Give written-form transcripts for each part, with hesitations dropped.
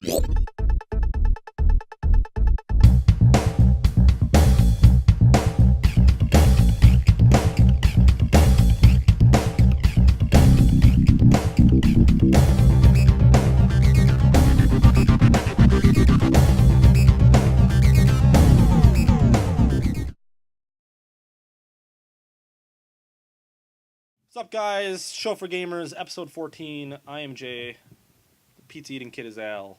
What's up, guys? Show for Gamers, episode 14. I am Jay. The pizza eating kid is Al.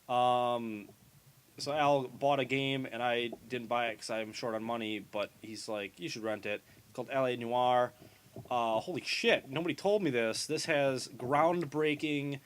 So Al bought a game, and I didn't buy it because I'm short on money, but he's like, you should rent it. It's called Noire. Holy shit, nobody told me this. This has groundbreaking,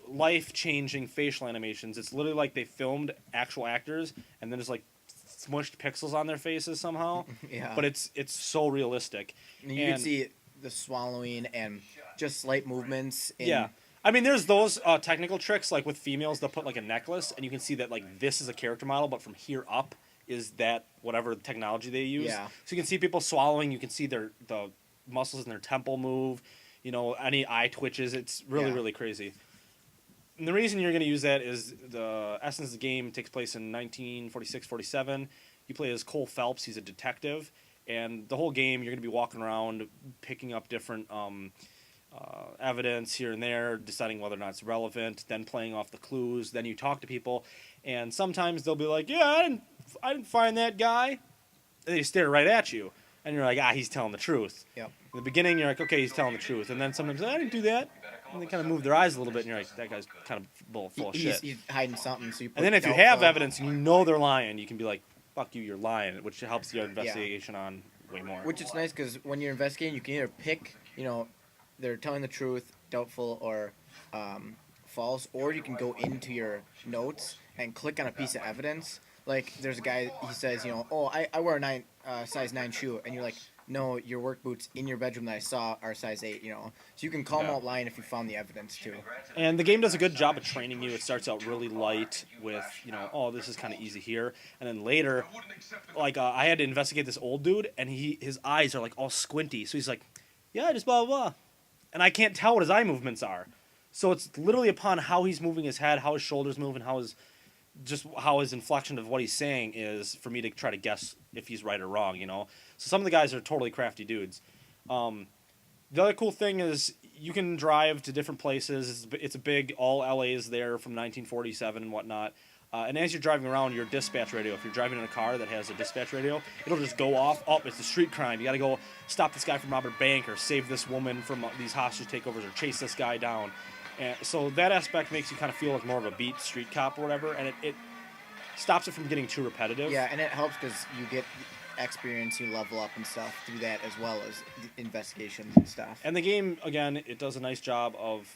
life-changing facial animations. It's literally like they filmed actual actors, and then just like smushed pixels on their faces somehow. Yeah. But it's so realistic. And you can see the swallowing and just slight movements. Yeah. I mean, there's those technical tricks, like with females, they'll put like a necklace, and you can see that like this is a character model, but from here up is that whatever technology they use. Yeah. So you can see people swallowing, you can see the muscles in their temple move, you know, any eye twitches. It's really, really crazy. And the reason you're going to use that is the essence of the game takes place in 1946-47. You play as Cole Phelps. He's a detective. And the whole game, you're going to be walking around, picking up different evidence here and there, deciding whether or not it's relevant, then playing off the clues. Then you talk to people. And sometimes they'll be like, yeah, I didn't find that guy. And they stare right at you. And you're like, he's telling the truth. Yep. In the beginning, you're like, okay, he's telling the truth. And then sometimes, I didn't do that. And they kind of move their eyes a little bit, and you're like, that guy's kind of full of shit. He's hiding something, so you put And then if you have evidence and you know they're lying, you can be like, fuck you, you're lying, which helps your investigation on way more. Which is nice, because when you're investigating, you can either pick, they're telling the truth, doubtful, or false, or you can go into your notes and click on a piece of evidence. Like, there's a guy, he says, I wear a size 9 shoe, and you're like, no, your work boots in your bedroom that I saw are size 8, So you can call them out lying if you found the evidence, too. And the game does a good job of training you. It starts out really light with, this is kind of easy here. And then later, like, I had to investigate this old dude, and his eyes are, like, all squinty. So he's like, yeah, just blah, blah, blah. And I can't tell what his eye movements are. So it's literally upon how he's moving his head, how his shoulders move, and how his inflection of what he's saying is for me to try to guess if he's right or wrong, So some of the guys are totally crafty dudes. The other cool thing is you can drive to different places. It's a big, all LA's there from 1947 and whatnot. And as you're driving around, your dispatch radio, if you're driving in a car that has a dispatch radio, it'll just go off. Oh, it's a street crime. You got to go stop this guy from robbing a bank, or save this woman from these hostage takeovers, or chase this guy down. And so that aspect makes you kind of feel like more of a beat street cop or whatever, and it stops it from getting too repetitive. Yeah, and it helps because you get experience, you level up and stuff through that, as well as investigations and stuff. And the game, again, it does a nice job of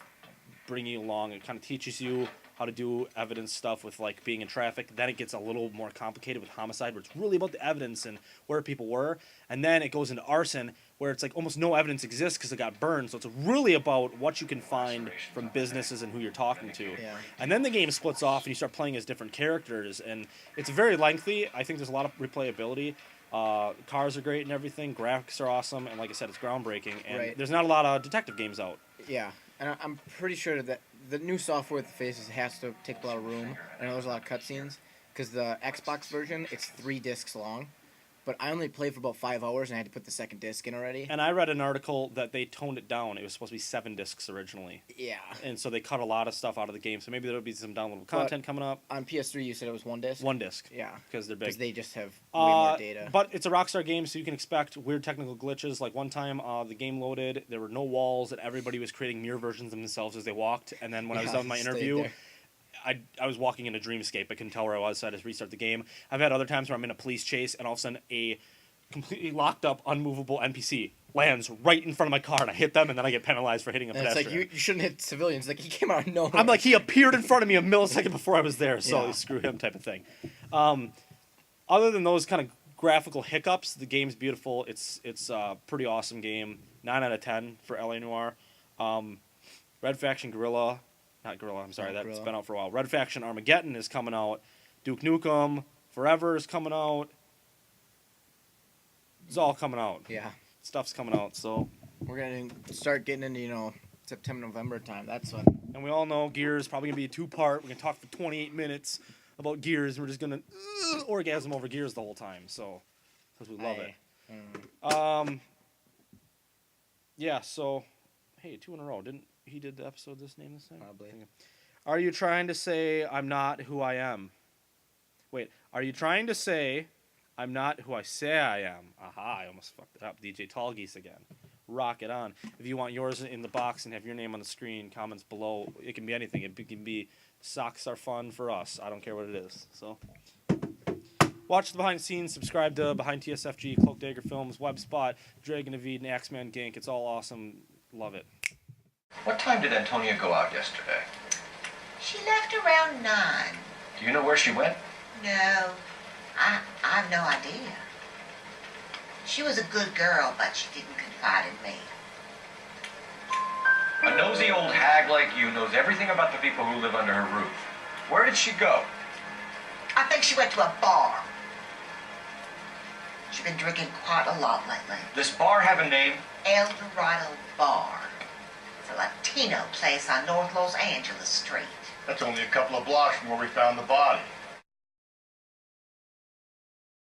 bringing you along. It kind of teaches you how to do evidence stuff with, like, being in traffic. Then it gets a little more complicated with homicide, where it's really about the evidence and where people were. And then it goes into arson, where it's like almost no evidence exists because it got burned. So it's really about what you can find from businesses and who you're talking to. Yeah. And then the game splits off and you start playing as different characters. And it's very lengthy. I think there's a lot of replayability. Cars are great and everything. Graphics are awesome. And like I said, it's groundbreaking. And there's not a lot of detective games out. Yeah. And I'm pretty sure that the new software with the faces has to take a lot of room. I know there's a lot of cutscenes, because the Xbox version, it's 3 discs long. But I only played for about 5 hours, and I had to put the second disc in already. And I read an article that they toned it down. It was supposed to be 7 discs originally. Yeah. And so they cut a lot of stuff out of the game. So maybe there'll be some downloadable content coming up. On PS3, you said it was 1 disc? 1 disc. Yeah. Because they're big. Because they just have way more data. But it's a Rockstar game, so you can expect weird technical glitches. Like one time, the game loaded, there were no walls, and everybody was creating mirror versions of themselves as they walked. And then when I was done with my interview, I was walking in a dreamscape. I couldn't tell where I was, so I had to restart the game. I've had other times where I'm in a police chase, and all of a sudden a completely locked up, unmovable NPC lands right in front of my car, and I hit them, and then I get penalized for hitting a pedestrian. It's like, you shouldn't hit civilians. Like, he came out of nowhere. I'm like, he appeared in front of me a millisecond before I was there, so screw him type of thing. Other than those kind of graphical hiccups, the game's beautiful. It's a pretty awesome game. 9 out of 10 for LA Noire. Red Faction Guerrilla. Not Guerrilla, I'm sorry. That's been out for a while. Red Faction Armageddon is coming out. Duke Nukem Forever is coming out. It's all coming out. Yeah. Stuff's coming out, so... We're going to start getting into, September, November time. That's when. And we all know Gears is probably gonna be a 2-part. We're gonna talk for 28 minutes about Gears. We're just gonna orgasm over Gears the whole time. So, because we love it. Yeah. So, hey, 2 in a row. Didn't he did the episode this time? Probably. Are you trying to say I'm not who I am? Wait. Are you trying to say I'm not who I say I am? Aha! I almost fucked it up. DJ Tallgeese again. Rock it on. If you want yours in the box and have your name on the screen, comments below. It can be anything. It can be socks are fun for us. I don't care what it is. So, watch the behind the scenes. Subscribe to Behind TSFG, Cloak Dagger Films, Webspot, Dragon of Eden, Axeman Gank. It's all awesome. Love it. What time did Antonia go out yesterday? She left around 9. Do you know where she went? No, I've no idea. She was a good girl, but she didn't confide in me. A nosy old hag like you knows everything about the people who live under her roof. Where did she go? I think she went to a bar. She's been drinking quite a lot lately. This bar have a name? El Dorado Bar. It's a Latino place on North Los Angeles Street. That's only a couple of blocks from where we found the body.